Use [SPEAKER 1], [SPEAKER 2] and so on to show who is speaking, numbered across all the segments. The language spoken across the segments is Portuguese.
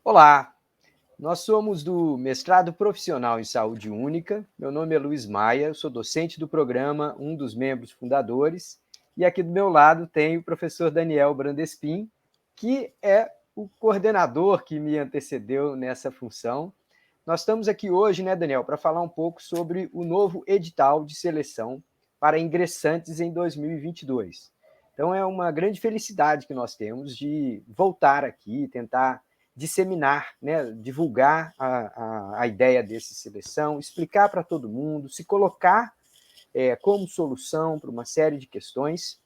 [SPEAKER 1] Olá, nós somos do Mestrado Profissional em Saúde Única. Meu nome é Luiz Maia, eu sou docente do programa, um dos membros fundadores, e aqui do meu lado tem o professor Daniel Brandespin, que é o coordenador que me antecedeu nessa função. Nós estamos aqui hoje, né, Daniel, para falar um pouco sobre o novo edital de seleção para ingressantes em 2022. Então, é uma grande felicidade que nós temos de voltar aqui, tentar disseminar, né, divulgar a ideia dessa seleção, explicar para todo mundo, se colocar como solução para uma série de questões.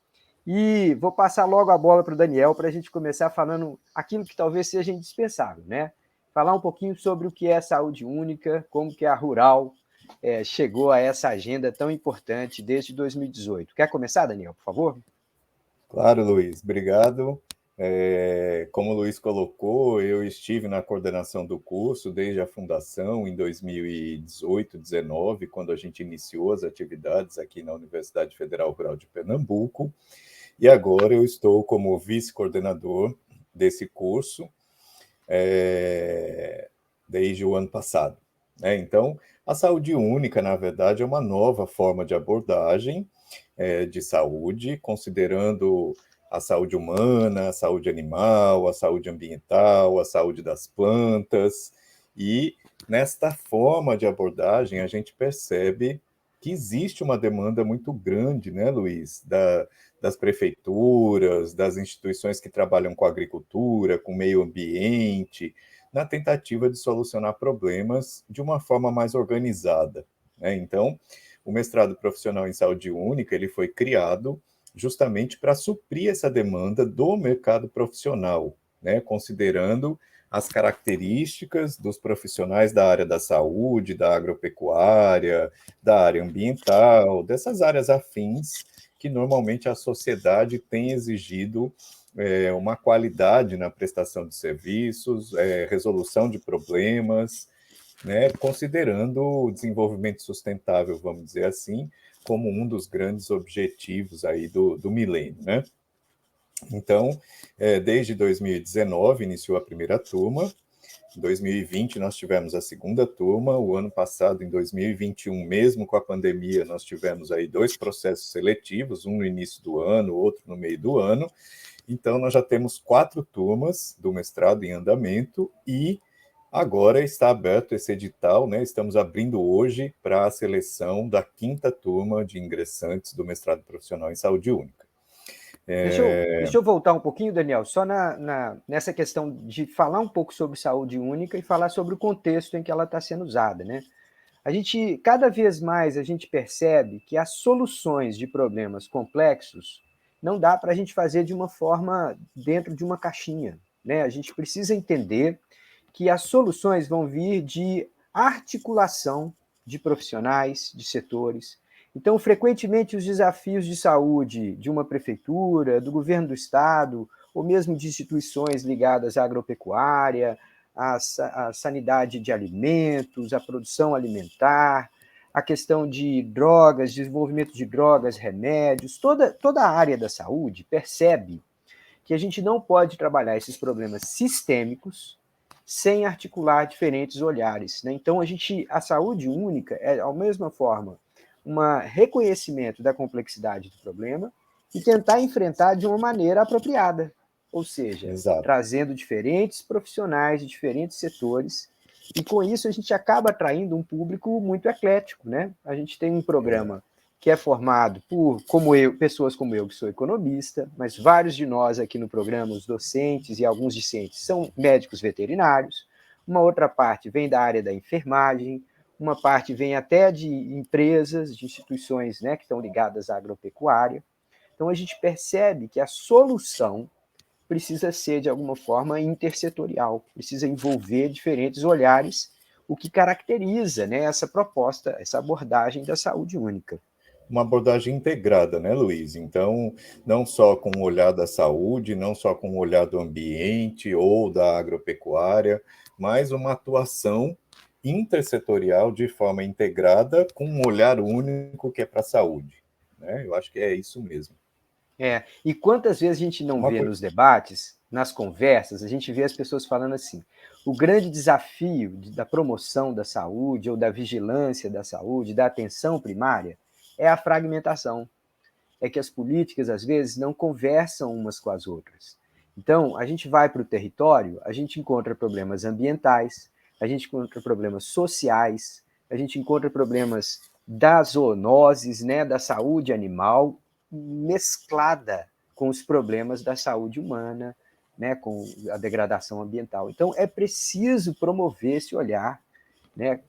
[SPEAKER 1] E vou passar logo a bola para o Daniel para a gente começar falando aquilo que talvez seja indispensável, né? Falar um pouquinho sobre o que é a saúde única, como que a Rural chegou a essa agenda tão importante desde 2018. Quer começar, Daniel, por favor?
[SPEAKER 2] Claro, Luiz, obrigado. Como o Luiz colocou, eu estive na coordenação do curso desde a fundação em 2018, 19, quando a gente iniciou as atividades aqui na Universidade Federal Rural de Pernambuco, e agora eu estou como vice-coordenador desse curso desde o ano passado, né? Então, a saúde única, na verdade, é uma nova forma de abordagem de saúde, considerando a saúde humana, a saúde animal, a saúde ambiental, a saúde das plantas. E nesta forma de abordagem, a gente percebe que existe uma demanda muito grande, né, Luiz, das prefeituras, das instituições que trabalham com agricultura, com meio ambiente, na tentativa de solucionar problemas de uma forma mais organizada, né? Então, o mestrado profissional em saúde única, ele foi criado justamente para suprir essa demanda do mercado profissional, né, considerando as características dos profissionais da área da saúde, da agropecuária, da área ambiental, dessas áreas afins que normalmente a sociedade tem exigido uma qualidade na prestação de serviços, resolução de problemas, né, considerando o desenvolvimento sustentável, vamos dizer assim, como um dos grandes objetivos aí do milênio, né? Então, desde 2019 iniciou a primeira turma, em 2020 nós tivemos a segunda turma, o ano passado, em 2021, mesmo com a pandemia, nós tivemos aí 2 processos seletivos, um no início do ano, outro no meio do ano. Então, nós já temos 4 turmas do mestrado em andamento e agora está aberto esse edital, né? Estamos abrindo hoje para a seleção da 5ª turma de ingressantes do mestrado profissional em saúde única.
[SPEAKER 1] Deixa eu voltar um pouquinho, Daniel, só nessa questão de falar um pouco sobre saúde única e falar sobre o contexto em que ela está sendo usada, né? Cada vez mais, a gente percebe que as soluções de problemas complexos não dá para a gente fazer de uma forma dentro de uma caixinha, né? A gente precisa entender que as soluções vão vir de articulação de profissionais, de setores. Então, frequentemente, os desafios de saúde de uma prefeitura, do governo do estado, ou mesmo de instituições ligadas à agropecuária, à sanidade de alimentos, à produção alimentar, a questão de drogas, desenvolvimento de drogas, remédios, toda a área da saúde percebe que a gente não pode trabalhar esses problemas sistêmicos sem articular diferentes olhares, né? Então, a saúde única é, da mesma forma, um reconhecimento da complexidade do problema e tentar enfrentar de uma maneira apropriada, ou seja,
[SPEAKER 2] Exato.
[SPEAKER 1] trazendo diferentes profissionais de diferentes setores, e com isso a gente acaba atraindo um público muito eclético, né? A gente tem um programa que é formado por, pessoas como eu, que sou economista, mas vários de nós aqui no programa, os docentes e alguns discentes, são médicos veterinários, uma outra parte vem da área da enfermagem, uma parte vem até de empresas, de instituições, né, que estão ligadas à agropecuária. Então, a gente percebe que a solução precisa ser, de alguma forma, intersetorial, precisa envolver diferentes olhares, o que caracteriza, né, essa proposta, essa abordagem da saúde única.
[SPEAKER 2] Uma abordagem integrada, né, Luiz? Então, não só com o olhar da saúde, não só com o olhar do ambiente ou da agropecuária, mas uma atuação intersetorial de forma integrada com um olhar único que é para a saúde, né? Eu acho que é isso mesmo.
[SPEAKER 1] E quantas vezes a gente não
[SPEAKER 2] Uma
[SPEAKER 1] vê
[SPEAKER 2] coisa,
[SPEAKER 1] nos debates, nas conversas, a gente vê as pessoas falando assim: o grande desafio da promoção da saúde, ou da vigilância da saúde, da atenção primária, é a fragmentação. É que as políticas, às vezes, não conversam umas com as outras. Então, a gente vai para o território, a gente encontra problemas ambientais, a gente encontra problemas sociais, a gente encontra problemas das zoonoses, né, da saúde animal, mesclada com os problemas da saúde humana, né, com a degradação ambiental. Então, é preciso promover esse olhar, né,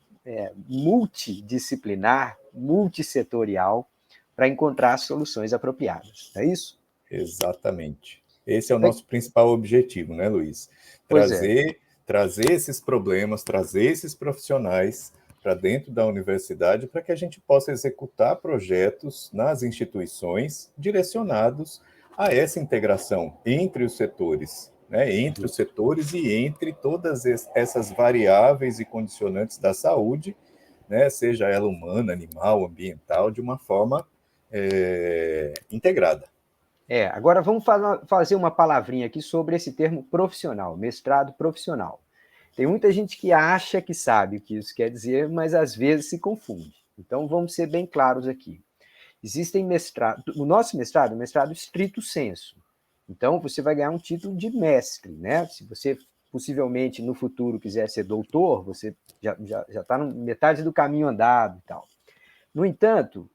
[SPEAKER 1] multidisciplinar, multissetorial, para encontrar soluções apropriadas. É isso?
[SPEAKER 2] Exatamente. Esse é o nosso principal objetivo, né, Luiz?
[SPEAKER 1] Pois é.
[SPEAKER 2] Trazer esses problemas, trazer esses profissionais para dentro da universidade para que a gente possa executar projetos nas instituições direcionados a essa integração entre os setores, né? Entre os setores e entre todas essas variáveis e condicionantes da saúde, né? Seja ela humana, animal, ambiental, de uma forma integrada.
[SPEAKER 1] Agora vamos fazer uma palavrinha aqui sobre esse termo profissional, mestrado profissional. Tem muita gente que acha que sabe o que isso quer dizer, mas às vezes se confunde. Então vamos ser bem claros aqui. Existem mestrados, o nosso mestrado é um mestrado stricto sensu. Então você vai ganhar um título de mestre, né? Se você possivelmente no futuro quiser ser doutor, você já está na metade do caminho andado e tal. No entanto,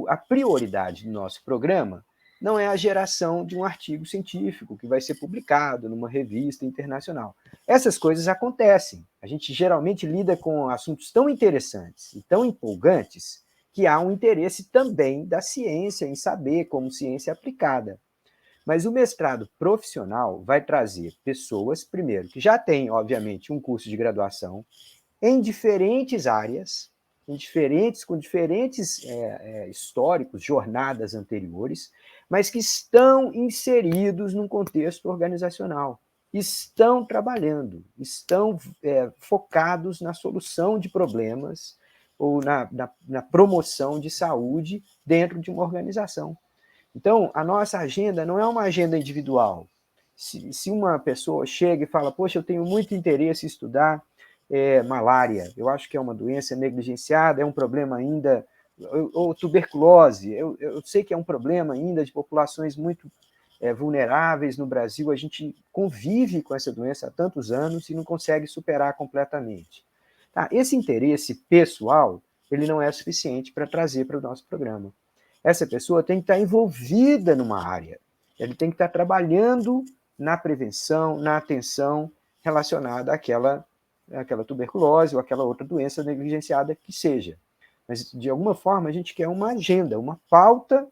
[SPEAKER 1] a prioridade do nosso programa não é a geração de um artigo científico que vai ser publicado numa revista internacional. Essas coisas acontecem. A gente geralmente lida com assuntos tão interessantes e tão empolgantes que há um interesse também da ciência em saber como ciência aplicada. Mas o mestrado profissional vai trazer pessoas, primeiro, que já têm, obviamente, um curso de graduação em diferentes áreas, com diferentes históricos, jornadas anteriores, mas que estão inseridos num contexto organizacional, estão trabalhando, estão focados na solução de problemas ou na promoção de saúde dentro de uma organização. Então, a nossa agenda não é uma agenda individual. Se uma pessoa chega e fala, poxa, eu tenho muito interesse em estudar malária, eu acho que é uma doença negligenciada, é um problema ainda, ou tuberculose, eu sei que é um problema ainda de populações muito vulneráveis no Brasil, a gente convive com essa doença há tantos anos e não consegue superar completamente. Tá? Esse interesse pessoal, ele não é suficiente para trazer para o nosso programa. Essa pessoa tem que estar envolvida numa área, ele tem que estar trabalhando na prevenção, na atenção relacionada àquela tuberculose ou aquela outra doença negligenciada que seja. Mas, de alguma forma, a gente quer uma agenda, uma pauta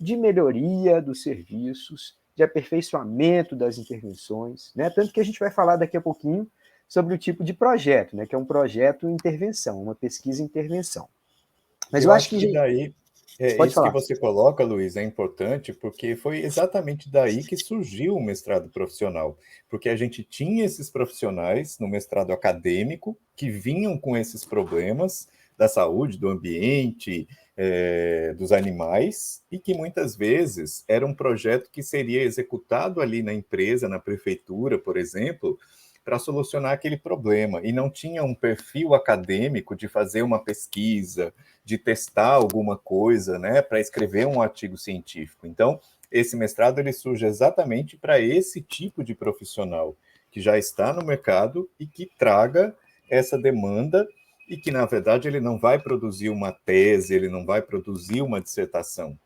[SPEAKER 1] de melhoria dos serviços, de aperfeiçoamento das intervenções, né? Tanto que a gente vai falar daqui a pouquinho sobre o tipo de projeto, né? Que é um projeto intervenção, uma pesquisa intervenção. Mas eu acho que
[SPEAKER 2] daí,
[SPEAKER 1] pode
[SPEAKER 2] isso que
[SPEAKER 1] falar.
[SPEAKER 2] você coloca, Luiz, é importante porque foi exatamente daí que surgiu o mestrado profissional, porque a gente tinha esses profissionais no mestrado acadêmico que vinham com esses problemas da saúde, do ambiente, dos animais, e que muitas vezes era um projeto que seria executado ali na empresa, na prefeitura, por exemplo, para solucionar aquele problema, e não tinha um perfil acadêmico de fazer uma pesquisa, de testar alguma coisa, né, para escrever um artigo científico. Então, esse mestrado ele surge exatamente para esse tipo de profissional que já está no mercado e que traga essa demanda e que, na verdade, ele não vai produzir uma tese, ele não vai produzir uma dissertação,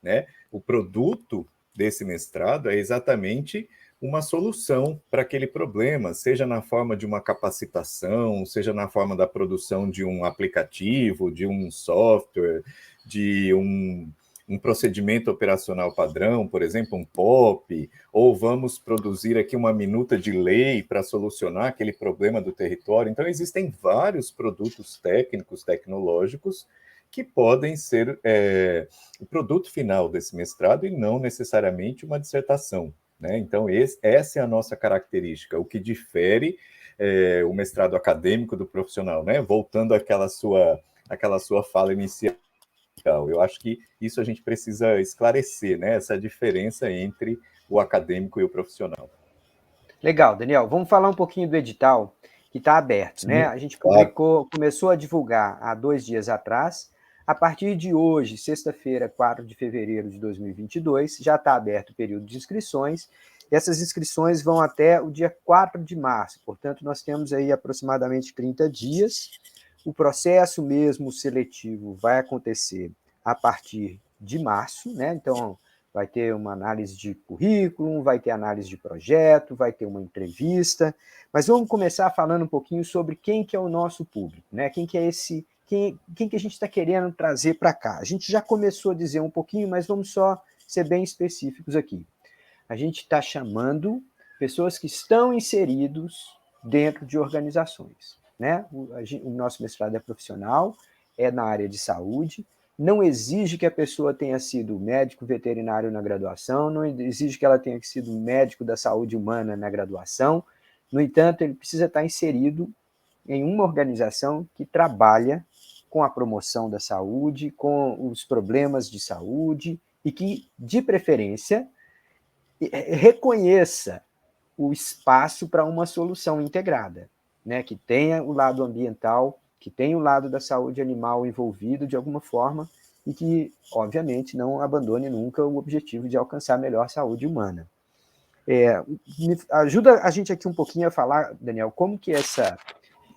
[SPEAKER 2] né? O produto desse mestrado é exatamente uma solução para aquele problema, seja na forma de uma capacitação, seja na forma da produção de um aplicativo, de um software, de um procedimento operacional padrão, por exemplo, um POP, ou vamos produzir aqui uma minuta de lei para solucionar aquele problema do território. Então, existem vários produtos técnicos, tecnológicos, que podem ser o produto final desse mestrado e não necessariamente uma dissertação. Né? Então, essa é a nossa característica, o que difere o mestrado acadêmico do profissional, né? Voltando àquela sua fala inicial. Eu acho que isso a gente precisa esclarecer, né? Essa diferença entre o acadêmico e o profissional.
[SPEAKER 1] Legal, Daniel. Vamos falar um pouquinho do edital que está aberto, né?
[SPEAKER 2] Sim,
[SPEAKER 1] A gente
[SPEAKER 2] claro.
[SPEAKER 1] começou a divulgar há 2 dias atrás. A partir de hoje, sexta-feira, 4 de fevereiro de 2022, já está aberto o período de inscrições. E essas inscrições vão até o dia 4 de março. Portanto, nós temos aí aproximadamente 30 dias. O processo mesmo seletivo vai acontecer a partir de março, né? Então, vai ter uma análise de currículo, vai ter análise de projeto, vai ter uma entrevista, mas vamos começar falando um pouquinho sobre quem que é o nosso público, né? Quem que é esse, quem que a gente está querendo trazer para cá. A gente já começou a dizer um pouquinho, mas vamos só ser bem específicos aqui. A gente está chamando pessoas que estão inseridos dentro de organizações, né? O nosso mestrado é profissional, é na área de saúde, não exige que a pessoa tenha sido médico veterinário na graduação, não exige que ela tenha sido médico da saúde humana na graduação. No entanto, ele precisa estar inserido em uma organização que trabalha com a promoção da saúde, com os problemas de saúde e que, de preferência, reconheça o espaço para uma solução integrada, né? Que tenha o lado ambiental, que tenha o lado da saúde animal envolvido de alguma forma e que, obviamente, não abandone nunca o objetivo de alcançar a melhor saúde humana. Ajuda a gente aqui um pouquinho a falar, Daniel, como que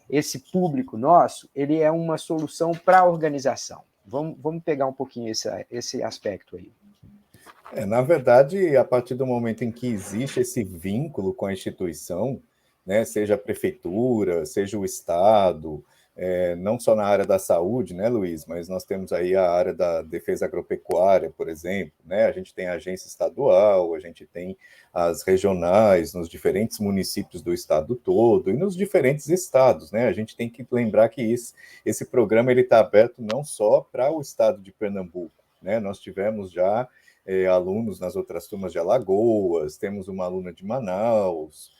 [SPEAKER 1] esse público nosso ele é uma solução para a organização. Vamos pegar um pouquinho esse aspecto aí.
[SPEAKER 2] Na verdade, a partir do momento em que existe esse vínculo com a instituição, né, seja a prefeitura, seja o Estado, não só na área da saúde, né, Luiz, mas nós temos aí a área da defesa agropecuária, por exemplo, né, a gente tem a agência estadual, a gente tem as regionais nos diferentes municípios do estado todo e nos diferentes estados, né, a gente tem que lembrar que esse programa está aberto não só para o estado de Pernambuco, né, nós tivemos já alunos nas outras turmas de Alagoas, temos uma aluna de Manaus,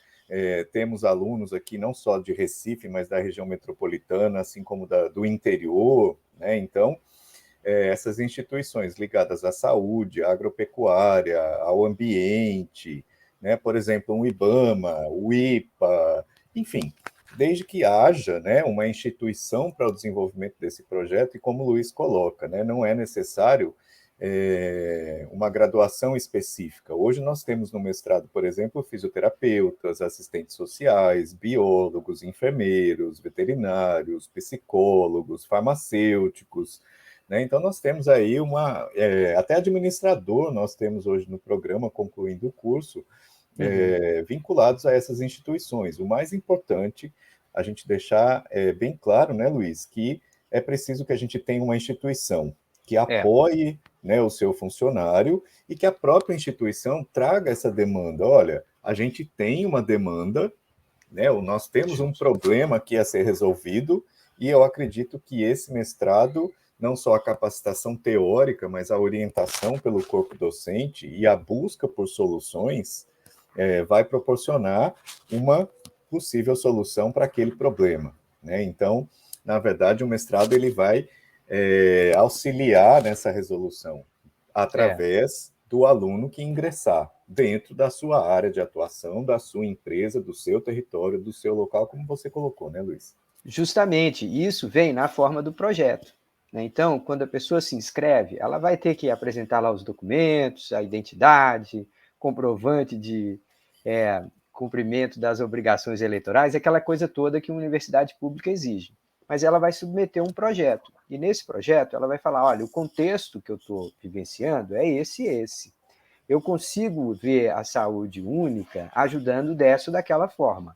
[SPEAKER 2] temos alunos aqui não só de Recife, mas da região metropolitana, assim como do interior, né? Então, essas instituições ligadas à saúde, à agropecuária, ao ambiente, né? Por exemplo, o IBAMA, o IPA, enfim, desde que haja, né, uma instituição para o desenvolvimento desse projeto, e como o Luiz coloca, né, não é necessário uma graduação específica. Hoje nós temos no mestrado, por exemplo, fisioterapeutas, assistentes sociais, biólogos, enfermeiros, veterinários, psicólogos, farmacêuticos, né? Então nós temos aí até administrador nós temos hoje no programa, concluindo o curso, vinculados a essas instituições. O mais importante, a gente deixar bem claro, né, Luiz, que é preciso que a gente tenha uma instituição que apoie, né, o seu funcionário e que a própria instituição traga essa demanda. Olha, a gente tem uma demanda, né, nós temos um problema que a ser resolvido e eu acredito que esse mestrado, não só a capacitação teórica, mas a orientação pelo corpo docente e a busca por soluções vai proporcionar uma possível solução para aquele problema, né? Então, na verdade, o mestrado ele vai auxiliar nessa resolução através do aluno que ingressar dentro da sua área de atuação, da sua empresa, do seu território, do seu local, como você colocou, né, Luiz?
[SPEAKER 1] Justamente, isso vem na forma do projeto. Né? Então, quando a pessoa se inscreve, ela vai ter que apresentar lá os documentos, a identidade, comprovante de cumprimento das obrigações eleitorais, aquela coisa toda que uma universidade pública exige. Mas ela vai submeter um projeto. E nesse projeto ela vai falar, olha, o contexto que eu estou vivenciando é esse e esse. Eu consigo ver a saúde única ajudando dessa ou daquela forma.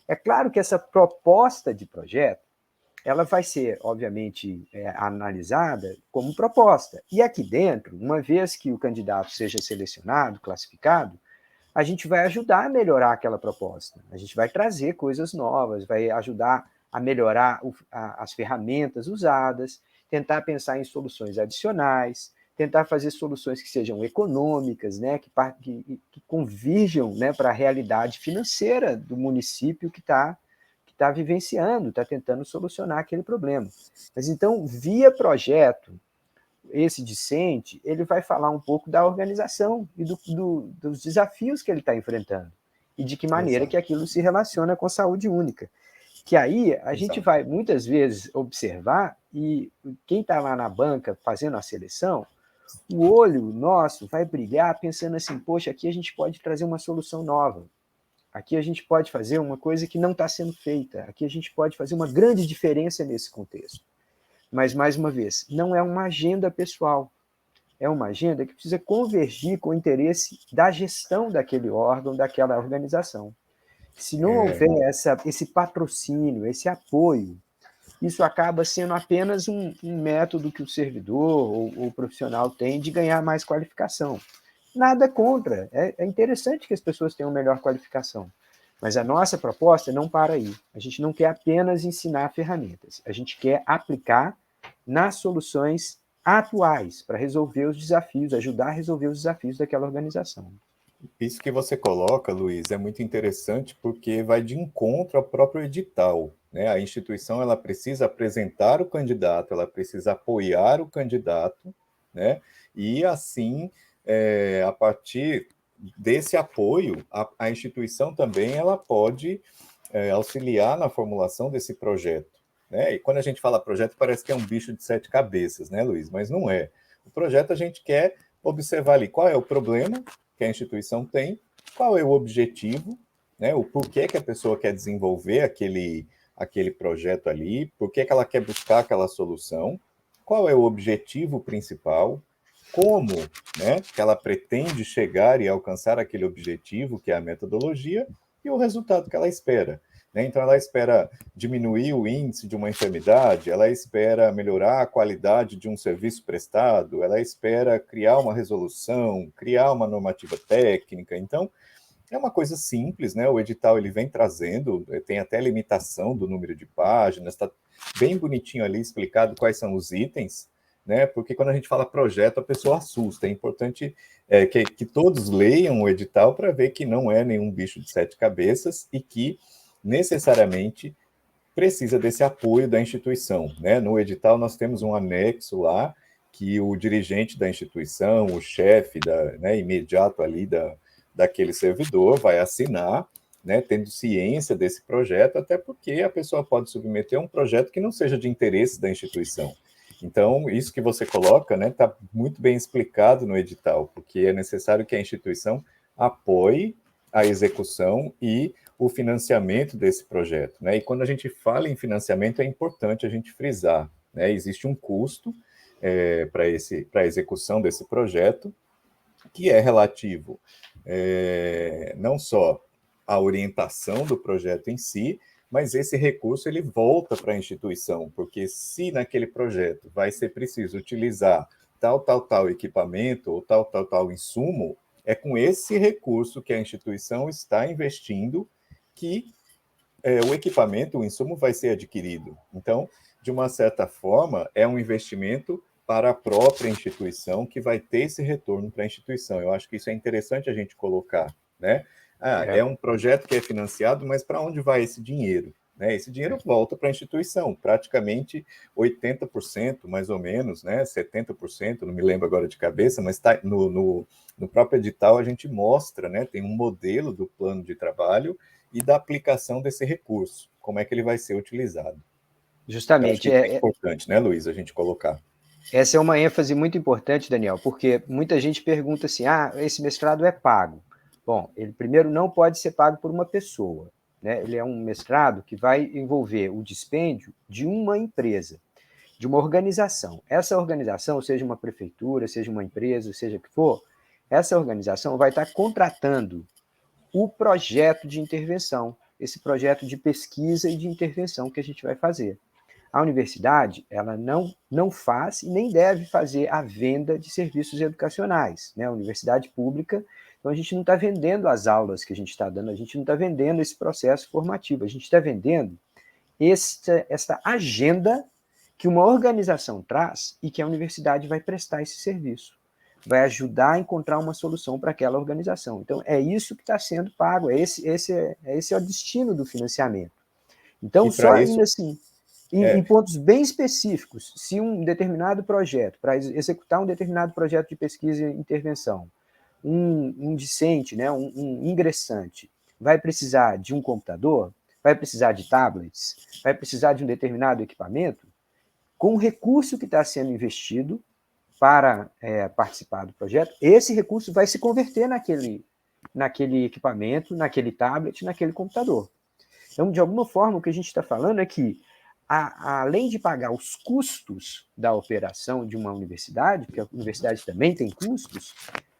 [SPEAKER 1] É claro que essa proposta de projeto ela vai ser, obviamente, analisada como proposta. E aqui dentro, uma vez que o candidato seja selecionado, classificado, a gente vai ajudar a melhorar aquela proposta. A gente vai trazer coisas novas, vai ajudar a melhorar as ferramentas usadas, tentar pensar em soluções adicionais, tentar fazer soluções que sejam econômicas, né, que convirjam, né, para a realidade financeira do município que está vivenciando, está tentando solucionar aquele problema. Mas então, via projeto, esse discente, ele vai falar um pouco da organização e dos desafios que ele está enfrentando. e de que maneira que aquilo se relaciona com saúde única. Que aí a gente vai, muitas vezes, observar, e quem está lá na banca fazendo a seleção, o olho nosso vai brilhar pensando assim, poxa, aqui a gente pode trazer uma solução nova, aqui a gente pode fazer uma coisa que não está sendo feita, aqui a gente pode fazer uma grande diferença nesse contexto. Mas, mais uma vez, não é uma agenda pessoal, é uma agenda que precisa convergir com o interesse da gestão daquele órgão, daquela organização. Se não houver esse patrocínio, esse apoio, isso acaba sendo apenas um método que o servidor ou o profissional tem de ganhar mais qualificação. Nada contra, é interessante que as pessoas tenham melhor qualificação, mas a nossa proposta não para aí. A gente não quer apenas ensinar ferramentas, a gente quer aplicar nas soluções atuais para resolver os desafios, ajudar a resolver os desafios daquela organização.
[SPEAKER 2] Isso que você coloca, Luiz, é muito interessante porque vai de encontro ao próprio edital, né? A instituição ela precisa apresentar o candidato, ela precisa apoiar o candidato, né? E assim, a partir desse apoio, a instituição também ela pode auxiliar na formulação desse projeto, né? E quando a gente fala projeto, parece que é um bicho de 7 cabeças, né, Luiz? Mas não é. O projeto a gente quer observar ali qual é o problema que a instituição tem, qual é o objetivo, né, o porquê que a pessoa quer desenvolver aquele projeto ali, por que ela quer buscar aquela solução, qual é o objetivo principal, como, né, que ela pretende chegar e alcançar aquele objetivo, que é a metodologia, e o resultado que ela espera. Então, ela espera diminuir o índice de uma enfermidade, ela espera melhorar a qualidade de um serviço prestado, ela espera criar uma resolução, criar uma normativa técnica. Então, é uma coisa simples, né? O edital ele vem trazendo, tem até limitação do número de páginas, está bem bonitinho ali explicado quais são os itens, né? Porque quando a gente fala projeto, a pessoa assusta. É importante que todos leiam o edital para ver que não é nenhum bicho de 7 cabeças e que necessariamente precisa desse apoio da instituição, né? No edital nós temos um anexo lá que o dirigente da instituição, o chefe né, imediato ali daquele servidor vai assinar, né, tendo ciência desse projeto, até porque a pessoa pode submeter um projeto que não seja de interesse da instituição. Então, isso que você coloca, né, está muito bem explicado no edital, porque é necessário que a instituição apoie a execução e o financiamento desse projeto, né? E quando a gente fala em financiamento, é importante a gente frisar, né? Existe um custo para a execução desse projeto, que é relativo não só à orientação do projeto em si, mas esse recurso ele volta para a instituição, porque se naquele projeto vai ser preciso utilizar tal equipamento ou tal insumo, é com esse recurso que a instituição está investindo que o equipamento, o insumo vai ser adquirido. Então, de uma certa forma, é um investimento para a própria instituição que vai ter esse retorno para a instituição. Eu acho que isso é interessante a gente colocar, né? É um projeto que é financiado, mas para onde vai esse dinheiro? Né? Esse dinheiro volta para a instituição, praticamente 80%, mais ou menos, né? 70%, não me lembro agora de cabeça, mas tá no próprio edital a gente mostra, né? Tem um modelo do plano de trabalho e da aplicação desse recurso, como é que ele vai ser utilizado.
[SPEAKER 1] Justamente.
[SPEAKER 2] Eu acho que é importante, né, Luiz, a gente colocar.
[SPEAKER 1] Essa é uma ênfase muito importante, Daniel, porque muita gente pergunta assim, esse mestrado é pago. Bom, ele primeiro não pode ser pago por uma pessoa, né? Ele é um mestrado que vai envolver o dispêndio de uma empresa, de uma organização. Essa organização, seja uma prefeitura, seja uma empresa, seja o que for, essa organização vai estar contratando o projeto de intervenção, esse projeto de pesquisa e de intervenção que a gente vai fazer. A universidade, ela não faz e nem deve fazer a venda de serviços educacionais, né? A universidade pública, então a gente não está vendendo as aulas que a gente está dando, a gente não está vendendo esse processo formativo, a gente está vendendo esta agenda que uma organização traz e que a universidade vai prestar esse serviço, vai ajudar a encontrar uma solução para aquela organização. Então, é isso que está sendo pago, esse é o destino do financiamento. Então, só indo assim, em pontos bem específicos, se um determinado projeto, para executar um determinado projeto de pesquisa e intervenção, um discente, né, um ingressante, vai precisar de um computador, vai precisar de tablets, vai precisar de um determinado equipamento, com o recurso que está sendo investido para participar do projeto, esse recurso vai se converter naquele equipamento, naquele tablet, naquele computador. Então, de alguma forma, o que a gente está falando é que, além de pagar os custos da operação de uma universidade, porque a universidade também tem custos,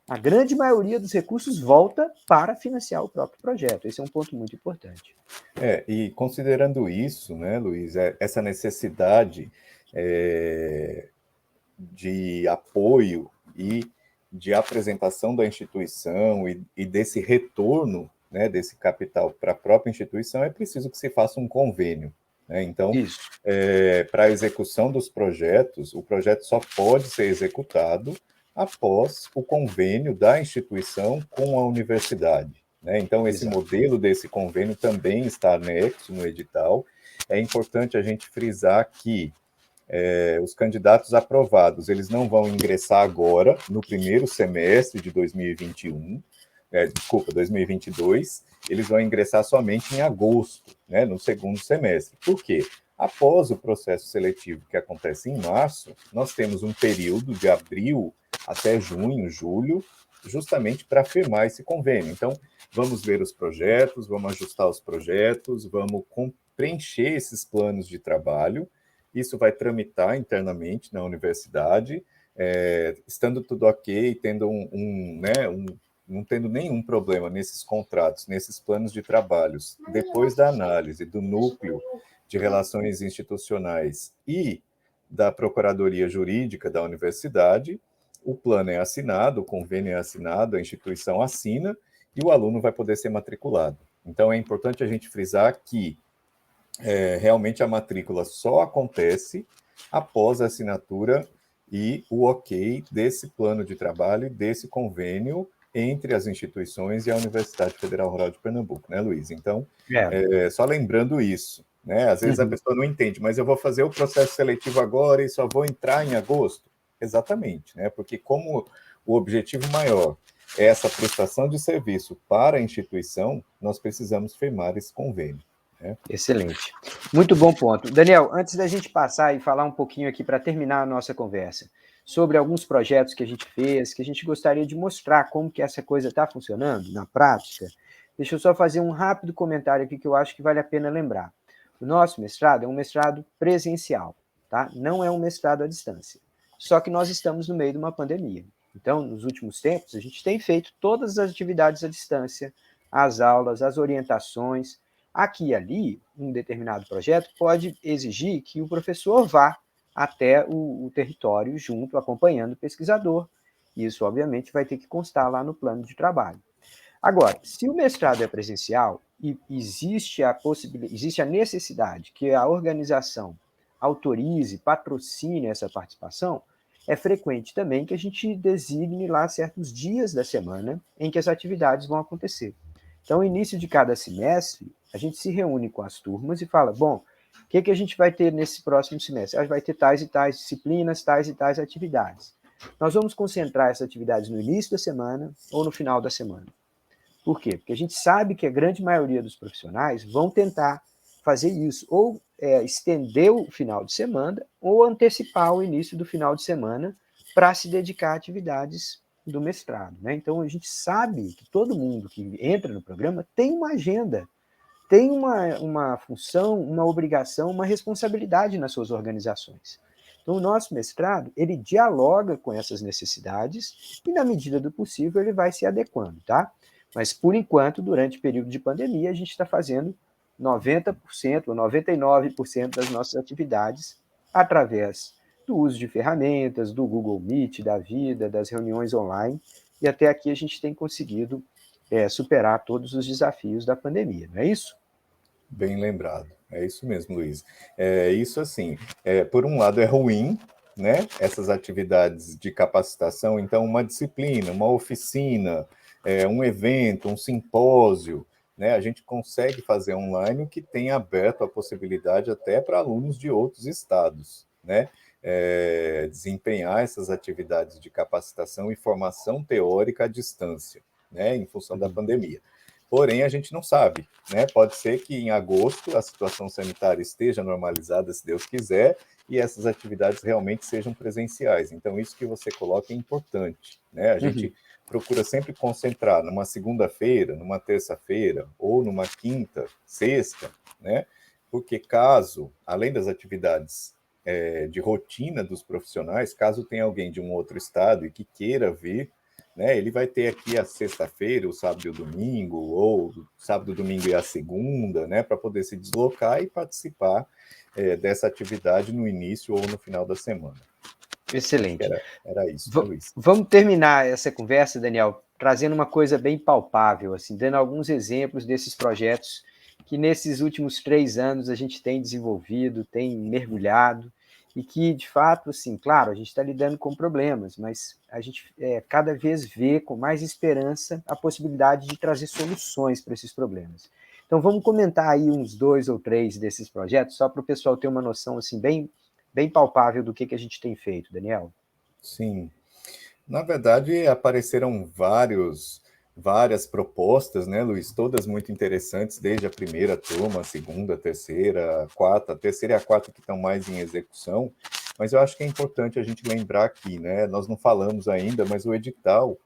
[SPEAKER 1] a grande maioria dos recursos volta para financiar o próprio projeto. Esse é um ponto muito importante.
[SPEAKER 2] E considerando isso, né, Luiz, essa necessidade de apoio e de apresentação da instituição e desse retorno, né, desse capital para a própria instituição, é preciso que se faça um convênio. Né? Então, para a execução dos projetos, o projeto só pode ser executado após o convênio da instituição com a universidade. Né? Então, esse modelo desse convênio também está anexo no edital. É importante a gente frisar que os candidatos aprovados, eles não vão ingressar agora, no primeiro semestre de 2021, 2022, eles vão ingressar somente em agosto, né, no segundo semestre. Por quê? Após o processo seletivo que acontece em março, nós temos um período de abril até junho, julho, justamente para firmar esse convênio. Então, vamos ver os projetos, vamos ajustar os projetos, vamos preencher esses planos de trabalho. Isso vai tramitar internamente na universidade, estando tudo ok, tendo não tendo nenhum problema nesses contratos, nesses planos de trabalhos, depois da análise do núcleo de relações institucionais e da Procuradoria Jurídica da universidade, o plano é assinado, o convênio é assinado, a instituição assina e o aluno vai poder ser matriculado. Então, é importante a gente frisar que realmente a matrícula só acontece após a assinatura e o ok desse plano de trabalho e desse convênio entre as instituições e a Universidade Federal Rural de Pernambuco, né, Luiz? Então, só lembrando isso, né? Às vezes a pessoa não entende, mas eu vou fazer o processo seletivo agora e só vou entrar em agosto? Exatamente, né? Porque como o objetivo maior é essa prestação de serviço para a instituição, nós precisamos firmar esse convênio.
[SPEAKER 1] Excelente. Muito bom ponto. Daniel, antes da gente passar e falar um pouquinho aqui para terminar a nossa conversa, sobre alguns projetos que a gente fez, que a gente gostaria de mostrar como que essa coisa está funcionando na prática, deixa eu só fazer um rápido comentário aqui que eu acho que vale a pena lembrar. O nosso mestrado é um mestrado presencial, tá? Não é um mestrado à distância. Só que nós estamos no meio de uma pandemia. Então, nos últimos tempos, a gente tem feito todas as atividades à distância, as aulas, as orientações. Aqui e ali, um determinado projeto pode exigir que o professor vá até o território junto, acompanhando o pesquisador. Isso, obviamente, vai ter que constar lá no plano de trabalho. Agora, se o mestrado é presencial e existe a necessidade que a organização autorize, patrocine essa participação, é frequente também que a gente designe lá certos dias da semana em que as atividades vão acontecer. Então, no início de cada semestre, a gente se reúne com as turmas e fala, bom, o que a gente vai ter nesse próximo semestre? A gente vai ter tais e tais disciplinas, tais e tais atividades. Nós vamos concentrar essas atividades no início da semana ou no final da semana. Por quê? Porque a gente sabe que a grande maioria dos profissionais vão tentar fazer isso, ou estender o final de semana, ou antecipar o início do final de semana para se dedicar a atividades do mestrado. Né? Então, a gente sabe que todo mundo que entra no programa tem uma agenda, tem uma função, uma obrigação, uma responsabilidade nas suas organizações. Então, o nosso mestrado, ele dialoga com essas necessidades e, na medida do possível, ele vai se adequando, tá? Mas, por enquanto, durante o período de pandemia, a gente está fazendo 90% ou 99% das nossas atividades através do uso de ferramentas, do Google Meet, da vida, das reuniões online, e até aqui a gente tem conseguido superar todos os desafios da pandemia, não é isso?
[SPEAKER 2] Bem lembrado, é isso mesmo, Luiz. Isso assim, por um lado é ruim, né? Essas atividades de capacitação, então uma disciplina, uma oficina, um evento, um simpósio, né? A gente consegue fazer online, o que tem aberto a possibilidade até para alunos de outros estados, né? Desempenhar essas atividades de capacitação e formação teórica à distância, né? Em função da pandemia. porém a gente não sabe, né? Pode ser que em agosto a situação sanitária esteja normalizada, se Deus quiser, e essas atividades realmente sejam presenciais. Então, isso que você coloca é importante, né? A
[SPEAKER 1] Uhum.
[SPEAKER 2] gente procura sempre concentrar numa segunda-feira, numa terça-feira, ou numa quinta, sexta, né? Porque caso, além das atividades de rotina dos profissionais, caso tenha alguém de um outro estado e que queira vir, né, ele vai ter aqui a sexta-feira, o sábado e o domingo, ou sábado, domingo e a segunda, né, para poder se deslocar e participar dessa atividade no início ou no final da semana. Acho que
[SPEAKER 1] Excelente.
[SPEAKER 2] era isso, né, Luiz?
[SPEAKER 1] Vamos terminar essa conversa, Daniel, trazendo uma coisa bem palpável, assim, dando alguns exemplos desses projetos que nesses últimos 3 anos a gente tem desenvolvido, tem mergulhado, e que, de fato, assim, claro, a gente está lidando com problemas, mas a gente cada vez vê com mais esperança a possibilidade de trazer soluções para esses problemas. Então, vamos comentar aí uns 2 ou 3 desses projetos, só para o pessoal ter uma noção assim, bem palpável do que a gente tem feito, Daniel.
[SPEAKER 2] Sim. Na verdade, apareceram várias propostas, né, Luiz? Todas muito interessantes, desde a primeira turma, a segunda, a terceira, a quarta. A terceira e a quarta que estão mais em execução. Mas eu acho que é importante a gente lembrar aqui, né? Nós não falamos ainda, mas o edital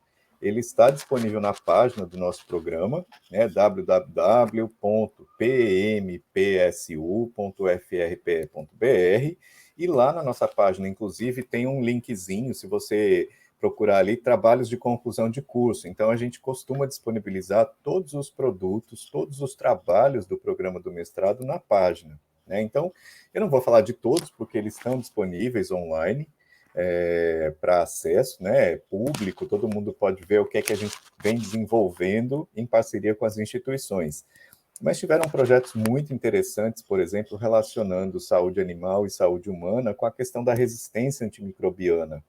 [SPEAKER 2] ele está disponível na página do nosso programa, né, www.pmpsu.frpe.br, e lá na nossa página, inclusive, tem um linkzinho, se você procurar ali, trabalhos de conclusão de curso. Então, a gente costuma disponibilizar todos os produtos, todos os trabalhos do programa do mestrado na página, né? Então, eu não vou falar de todos, porque eles estão disponíveis online, para acesso, né, público, todo mundo pode ver o que é que a gente vem desenvolvendo em parceria com as instituições. Mas tiveram projetos muito interessantes, por exemplo, relacionando saúde animal e saúde humana com a questão da resistência antimicrobiana,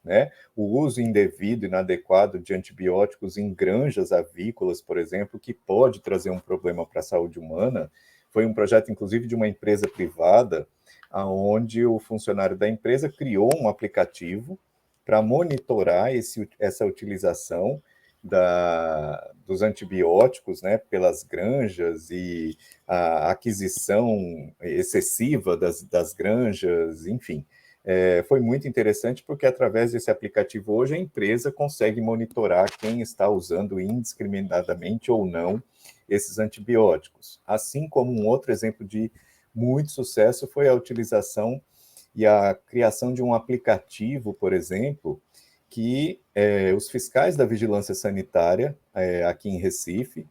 [SPEAKER 2] né? O uso indevido e inadequado de antibióticos em granjas avícolas, por exemplo, que pode trazer um problema para a saúde humana. Foi um projeto, inclusive, de uma empresa privada, onde o funcionário da empresa criou um aplicativo para monitorar essa utilização dos antibióticos, né, pelas granjas e a aquisição excessiva das granjas, enfim. Foi muito interessante porque através desse aplicativo hoje a empresa consegue monitorar quem está usando indiscriminadamente ou não esses antibióticos. Assim como um outro exemplo de muito sucesso foi a utilização e a criação de um aplicativo, por exemplo, que os fiscais da vigilância sanitária aqui em Recife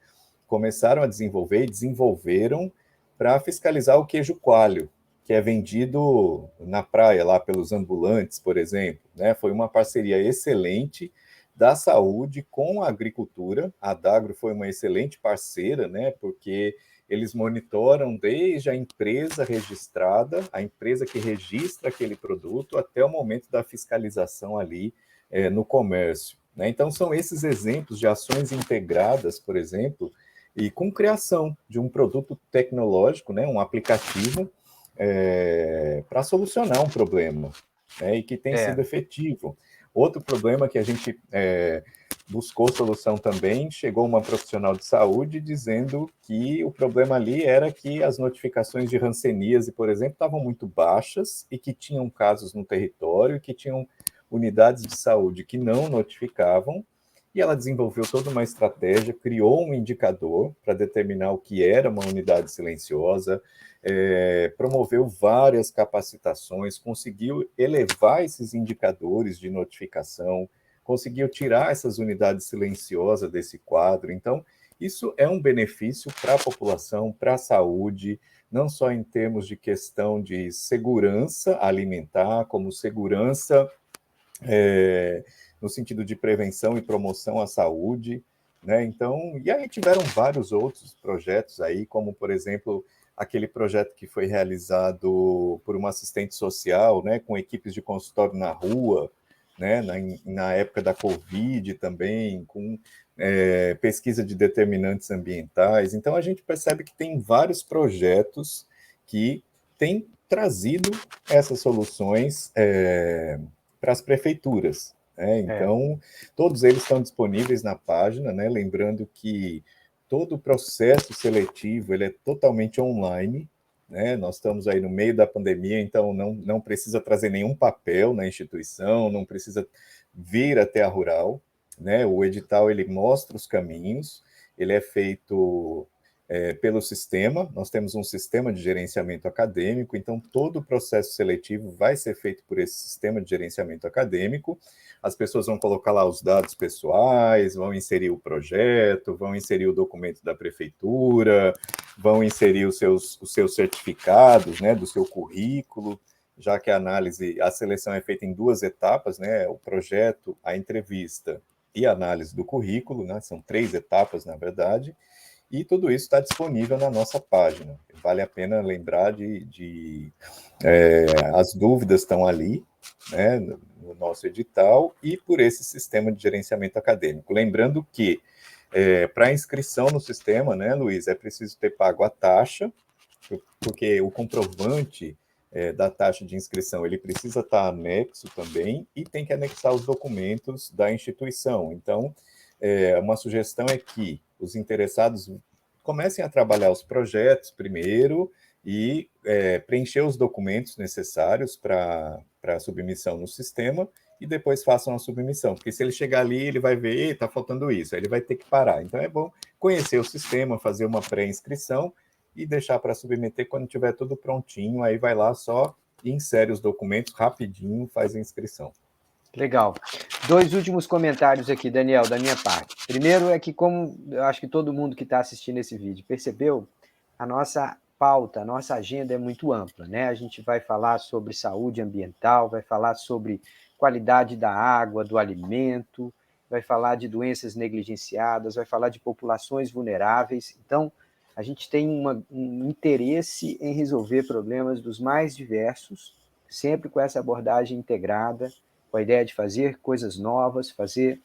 [SPEAKER 2] começaram a desenvolver e desenvolveram para fiscalizar o queijo coalho, que é vendido na praia, lá pelos ambulantes, por exemplo, né? Foi uma parceria excelente da saúde com a agricultura. A Dagro foi uma excelente parceira, né? Porque eles monitoram desde a empresa registrada, a empresa que registra aquele produto, até o momento da fiscalização ali no comércio, né? Então, são esses exemplos de ações integradas, por exemplo, e com criação de um produto tecnológico, né? Um aplicativo para solucionar um problema, né, e que tem sido efetivo. Outro problema que a gente buscou solução também, chegou uma profissional de saúde dizendo que o problema ali era que as notificações de hanseníase, por exemplo, estavam muito baixas e que tinham casos no território, e que tinham unidades de saúde que não notificavam, e ela desenvolveu toda uma estratégia, criou um indicador para determinar o que era uma unidade silenciosa, promoveu várias capacitações, conseguiu elevar esses indicadores de notificação, conseguiu tirar essas unidades silenciosas desse quadro. Então, isso é um benefício para a população, para a saúde, não só em termos de questão de segurança alimentar, como segurança no sentido de prevenção e promoção à saúde, né? Então, e aí tiveram vários outros projetos aí, como, por exemplo, aquele projeto que foi realizado por uma assistente social, né, com equipes de consultório na rua, né, na época da Covid também, com pesquisa de determinantes ambientais. Então, a gente percebe que tem vários projetos que têm trazido essas soluções para as prefeituras. Então, todos eles estão disponíveis na página, né? Lembrando que todo o processo seletivo ele é totalmente online, né? Nós estamos aí no meio da pandemia, então não precisa trazer nenhum papel na instituição, não precisa vir até a Rural, né? O edital ele mostra os caminhos, ele é feito pelo sistema, nós temos um sistema de gerenciamento acadêmico, então todo o processo seletivo vai ser feito por esse sistema de gerenciamento acadêmico. As pessoas vão colocar lá os dados pessoais, vão inserir o projeto, vão inserir o documento da prefeitura, vão inserir os seus certificados, né, do seu currículo, já que a seleção é feita em 2 etapas, né, o projeto, a entrevista e a análise do currículo, né, são 3 etapas, na verdade, e tudo isso está disponível na nossa página. Vale a pena lembrar as dúvidas estão ali, né, no nosso edital, e por esse sistema de gerenciamento acadêmico. Lembrando que, para inscrição no sistema, né, Luiz, é preciso ter pago a taxa, porque o comprovante da taxa de inscrição, ele precisa estar anexo também, e tem que anexar os documentos da instituição. Então, uma sugestão é que os interessados comecem a trabalhar os projetos primeiro e preencher os documentos necessários para a submissão no sistema e depois façam a submissão, porque se ele chegar ali, ele vai ver, está faltando isso, aí ele vai ter que parar. Então é bom conhecer o sistema, fazer uma pré-inscrição e deixar para submeter quando tiver tudo prontinho, aí vai lá só e insere os documentos rapidinho, faz a inscrição.
[SPEAKER 1] Legal. 2 últimos comentários aqui, Daniel, da minha parte. Primeiro é que, como eu acho que todo mundo que está assistindo esse vídeo percebeu, a nossa pauta, a nossa agenda é muito ampla, né? A gente vai falar sobre saúde ambiental, vai falar sobre qualidade da água, do alimento, vai falar de doenças negligenciadas, vai falar de populações vulneráveis. Então, a gente tem um interesse em resolver problemas dos mais diversos, sempre com essa abordagem integrada, com a ideia de fazer coisas novas, fazer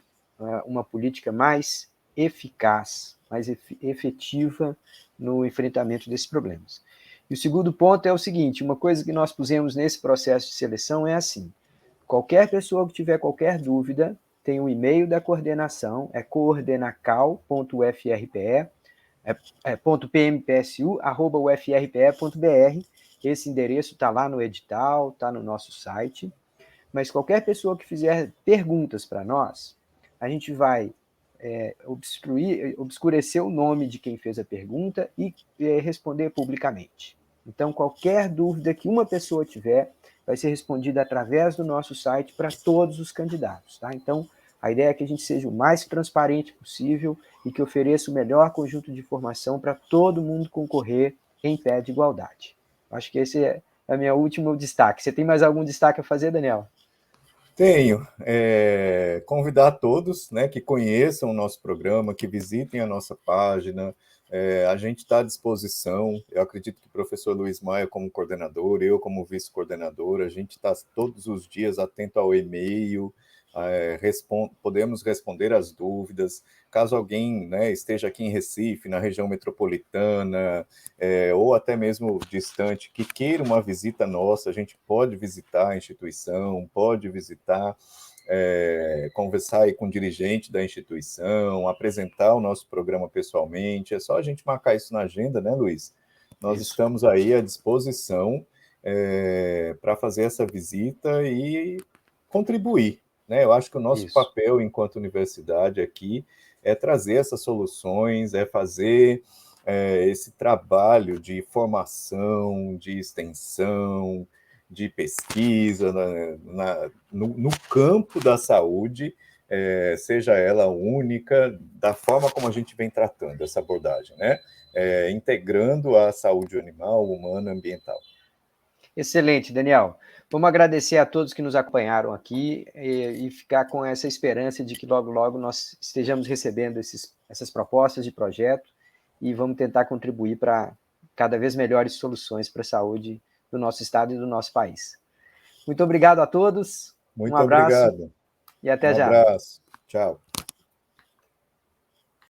[SPEAKER 1] uma política mais eficaz, mais efetiva no enfrentamento desses problemas. E o segundo ponto é o seguinte, uma coisa que nós pusemos nesse processo de seleção é assim, qualquer pessoa que tiver qualquer dúvida, tem um e-mail da coordenação, é coordenacal.pmpsu@ufrpe.br, esse endereço está lá no edital, está no nosso site, mas qualquer pessoa que fizer perguntas para nós, a gente vai obscurecer o nome de quem fez a pergunta e responder publicamente. Então, qualquer dúvida que uma pessoa tiver, vai ser respondida através do nosso site para todos os candidatos. Tá? Então, a ideia é que a gente seja o mais transparente possível e que ofereça o melhor conjunto de informação para todo mundo concorrer em pé de igualdade. Acho que esse é o meu último destaque. Você tem mais algum destaque a fazer, Daniel?
[SPEAKER 2] Tenho. Convidar todos, né, que conheçam o nosso programa, que visitem a nossa página. A gente está à disposição. Eu acredito que o professor Luiz Maia, como coordenador, eu como vice-coordenador, a gente está todos os dias atento ao e-mail, podemos responder as dúvidas. Caso alguém, né, esteja aqui em Recife, na região metropolitana, ou até mesmo distante, que queira uma visita nossa, a gente pode visitar a instituição, pode visitar, conversar aí com o dirigente da instituição, apresentar o nosso programa pessoalmente. É só a gente marcar isso na agenda, né, Luiz? Nós estamos aí à disposição para fazer essa visita e contribuir, né? Eu acho que o nosso papel enquanto universidade aqui é trazer essas soluções, é fazer esse trabalho de formação, de extensão, de pesquisa no campo da saúde, seja ela única, da forma como a gente vem tratando essa abordagem, né? Integrando a saúde animal, humana, ambiental.
[SPEAKER 1] Excelente, Daniel. Vamos agradecer a todos que nos acompanharam aqui e ficar com essa esperança de que logo, logo nós estejamos recebendo essas propostas de projeto e vamos tentar contribuir para cada vez melhores soluções para a saúde do nosso estado e do nosso país. Muito obrigado a todos.
[SPEAKER 2] Muito
[SPEAKER 1] um abraço
[SPEAKER 2] obrigado.
[SPEAKER 1] E até já.
[SPEAKER 2] Um abraço. Tchau.